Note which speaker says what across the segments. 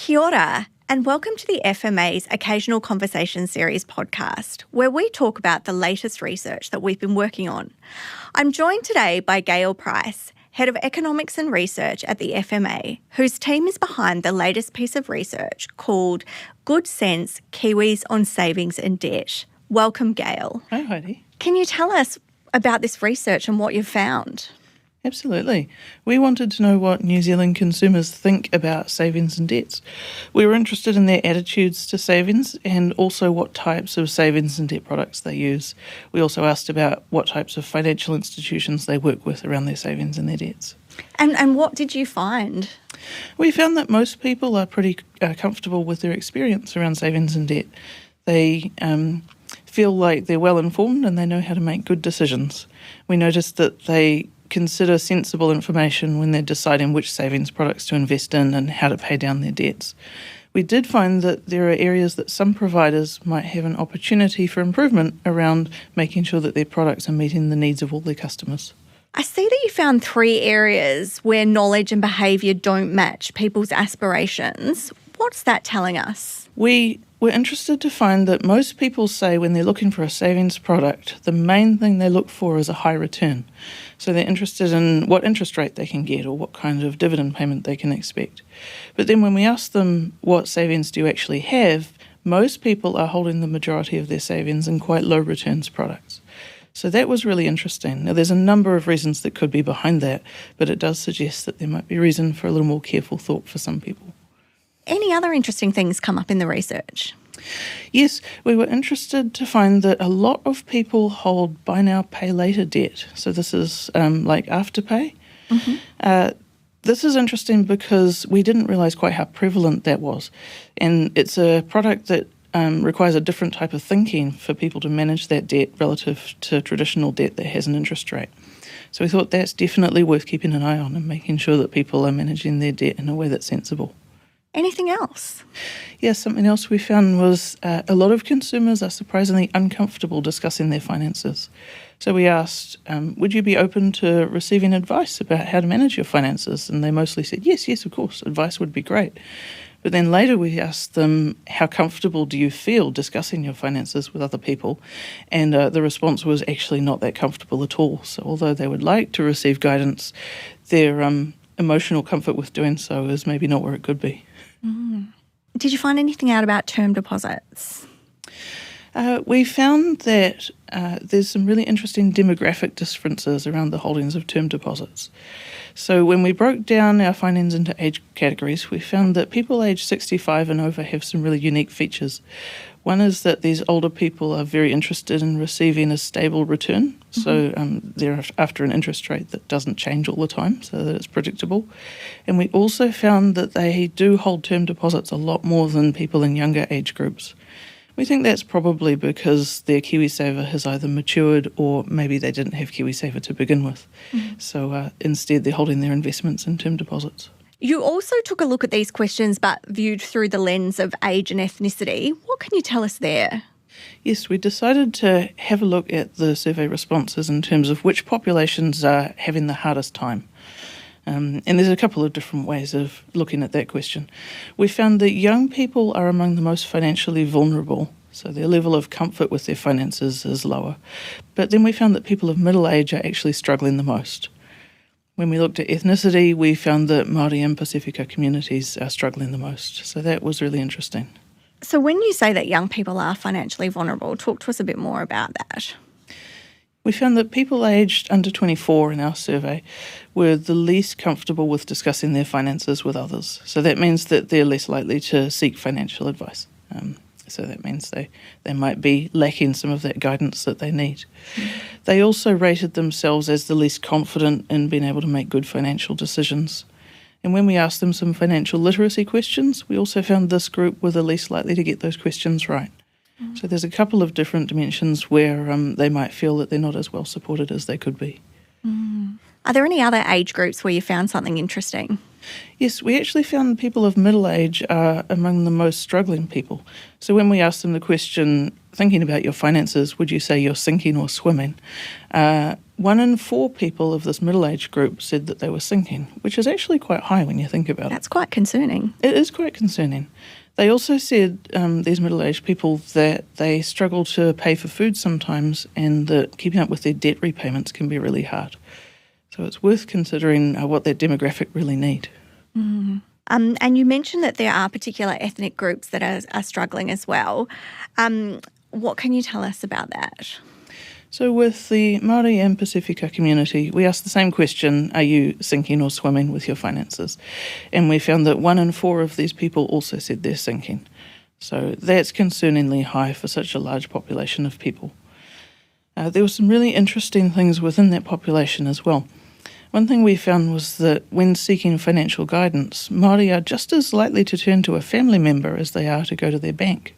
Speaker 1: Kia ora, and welcome to the FMA's Occasional Conversation Series podcast, where we talk about the latest research that we've been working on. I'm joined today by Gael Price, Head of Economics and Research at the FMA, whose team is behind the latest piece of research called Good Sense, Kiwis on Savings and Debt. Welcome, Gael.
Speaker 2: Hi, Heidi.
Speaker 1: Can you tell us about this research and what you've found?
Speaker 2: Absolutely. We wanted to know what New Zealand consumers think about savings and debts. We were interested in their attitudes to savings and also what types of savings and debt products they use. We also asked about what types of financial institutions they work with around their savings and their debts.
Speaker 1: And what did you find?
Speaker 2: We found that most people are pretty comfortable with their experience around savings and debt. They feel like they're well informed and they know how to make good decisions. We noticed that they consider sensible information when they're deciding which savings products to invest in and how to pay down their debts. We did find that there are areas that some providers might have an opportunity for improvement around making sure that their products are meeting the needs of all their customers.
Speaker 1: I see that you found 3 areas where knowledge and behaviour don't match people's aspirations. What's that telling us?
Speaker 2: We were interested to find that most people say when they're looking for a savings product, the main thing they look for is a high return. So they're interested in what interest rate they can get or what kind of dividend payment they can expect. But then when we ask them what savings do you actually have, most people are holding the majority of their savings in quite low returns products. So that was really interesting. Now there's a number of reasons that could be behind that, but it does suggest that there might be reason for a little more careful thought for some people.
Speaker 1: Any other interesting things come up in the research?
Speaker 2: Yes, we were interested to find that a lot of people hold buy now, pay later debt. So this is like Afterpay. Mm-hmm. This is interesting because we didn't realise quite how prevalent that was. And it's a product that requires a different type of thinking for people to manage that debt relative to traditional debt that has an interest rate. So we thought that's definitely worth keeping an eye on and making sure that people are managing their debt in a way that's sensible.
Speaker 1: Anything else?
Speaker 2: Yes, something else we found was a lot of consumers are surprisingly uncomfortable discussing their finances. So we asked, would you be open to receiving advice about how to manage your finances? And they mostly said, yes, of course, advice would be great. But then later we asked them, how comfortable do you feel discussing your finances with other people? And the response was actually not that comfortable at all. So although they would like to receive guidance, their emotional comfort with doing so is maybe not where it could be.
Speaker 1: Mm. Did you find anything out about term deposits?
Speaker 2: We found that there's some really interesting demographic differences around the holdings of term deposits. So when we broke down our findings into age categories, we found that people aged 65 and over have some really unique features. One is that these older people are very interested in receiving a stable return. Mm-hmm. So they're after an interest rate that doesn't change all the time, so that it's predictable. And we also found that they do hold term deposits a lot more than people in younger age groups. We think that's probably because their KiwiSaver has either matured or maybe they didn't have KiwiSaver to begin with. Mm-hmm. So instead they're holding their investments in term deposits.
Speaker 1: You also took a look at these questions but viewed through the lens of age and ethnicity. What can you tell us there?
Speaker 2: Yes, we decided to have a look at the survey responses in terms of which populations are having the hardest time. And there's a couple of different ways of looking at that question. We found that young people are among the most financially vulnerable, so their level of comfort with their finances is lower. But then we found that people of middle age are actually struggling the most. When we looked at ethnicity, we found that Māori and Pasifika communities are struggling the most. So that was really interesting.
Speaker 1: So when you say that young people are financially vulnerable, talk to us a bit more about that.
Speaker 2: We found that people aged under 24 in our survey were the least comfortable with discussing their finances with others. So that means that they're less likely to seek financial advice. So that means they might be lacking some of that guidance that they need. Mm-hmm. They also rated themselves as the least confident in being able to make good financial decisions. And when we asked them some financial literacy questions, we also found this group were the least likely to get those questions right. Mm-hmm. So there's a couple of different dimensions where they might feel that they're not as well supported as they could be.
Speaker 1: Mm. Are there any other age groups where you found something interesting?
Speaker 2: Yes, we actually found people of middle age are among the most struggling people. So when we asked them the question, thinking about your finances, would you say you're sinking or swimming? 1 in 4 people of this middle age group said that they were sinking, which is actually quite high when you think about it.
Speaker 1: That's quite concerning.
Speaker 2: It is quite concerning. They also said, these middle-aged people, that they struggle to pay for food sometimes and that keeping up with their debt repayments can be really hard. So it's worth considering what that demographic really need.
Speaker 1: Mm. And you mentioned that there are particular ethnic groups that are struggling as well. What can you tell us about that?
Speaker 2: So with the Māori and Pasifika community, we asked the same question, are you sinking or swimming with your finances? And we found that 1 in 4 of these people also said they're sinking. So that's concerningly high for such a large population of people. There were some really interesting things within that population as well. One thing we found was that when seeking financial guidance, Māori are just as likely to turn to a family member as they are to go to their bank.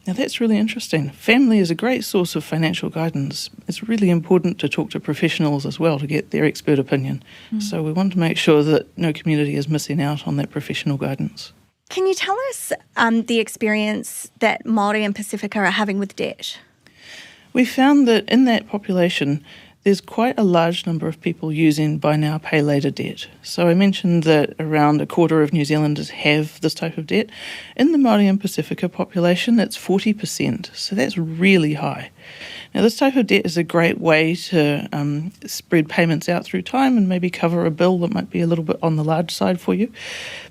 Speaker 2: Now that's really interesting. Family is a great source of financial guidance. It's really important to talk to professionals as well to get their expert opinion. So we want to make sure that no community is missing out on that professional guidance.
Speaker 1: Can you tell us the experience that Māori and Pasifika are having with debt?
Speaker 2: We found that in that population, there's quite a large number of people using buy now, pay later debt. So I mentioned that around a quarter of New Zealanders have this type of debt. In the Māori and Pasifika population, it's 40%, so that's really high. Now this type of debt is a great way to spread payments out through time and maybe cover a bill that might be a little bit on the large side for you.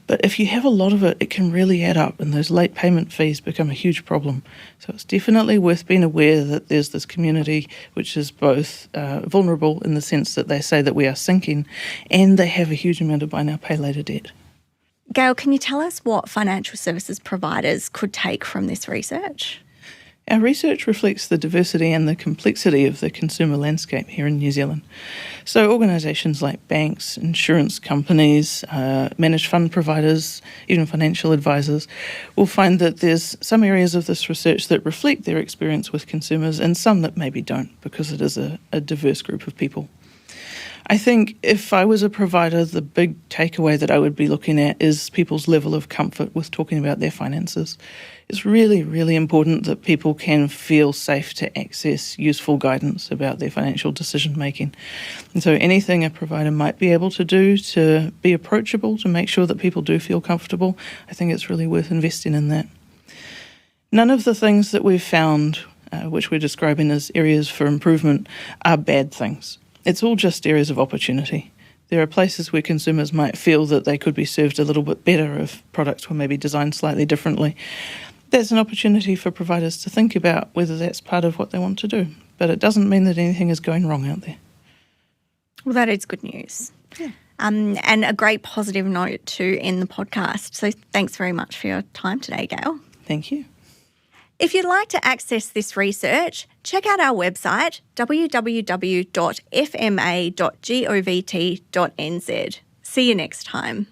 Speaker 2: But if you have a lot of it, it can really add up and those late payment fees become a huge problem. So it's definitely worth being aware that there's this community which is both vulnerable in the sense that they say that we are sinking and they have a huge amount of buy now, pay later debt.
Speaker 1: Gail, can you tell us what financial services providers could take from this research?
Speaker 2: Our research reflects the diversity and the complexity of the consumer landscape here in New Zealand. So organisations like banks, insurance companies, managed fund providers, even financial advisors will find that there's some areas of this research that reflect their experience with consumers and some that maybe don't because it is a diverse group of people. I think if I was a provider, the big takeaway that I would be looking at is people's level of comfort with talking about their finances. It's really, really important that people can feel safe to access useful guidance about their financial decision making. And so anything a provider might be able to do to be approachable, to make sure that people do feel comfortable, I think it's really worth investing in that. None of the things that we've found, which we're describing as areas for improvement, are bad things. It's all just areas of opportunity. There are places where consumers might feel that they could be served a little bit better if products were maybe designed slightly differently. There's an opportunity for providers to think about whether that's part of what they want to do. But it doesn't mean that anything is going wrong out there.
Speaker 1: Well, that is good news.
Speaker 2: Yeah.
Speaker 1: And a great positive note to end the podcast. So thanks very much for your time today, Gail.
Speaker 2: Thank you.
Speaker 1: If you'd like to access this research, check out our website, www.fma.govt.nz. See you next time.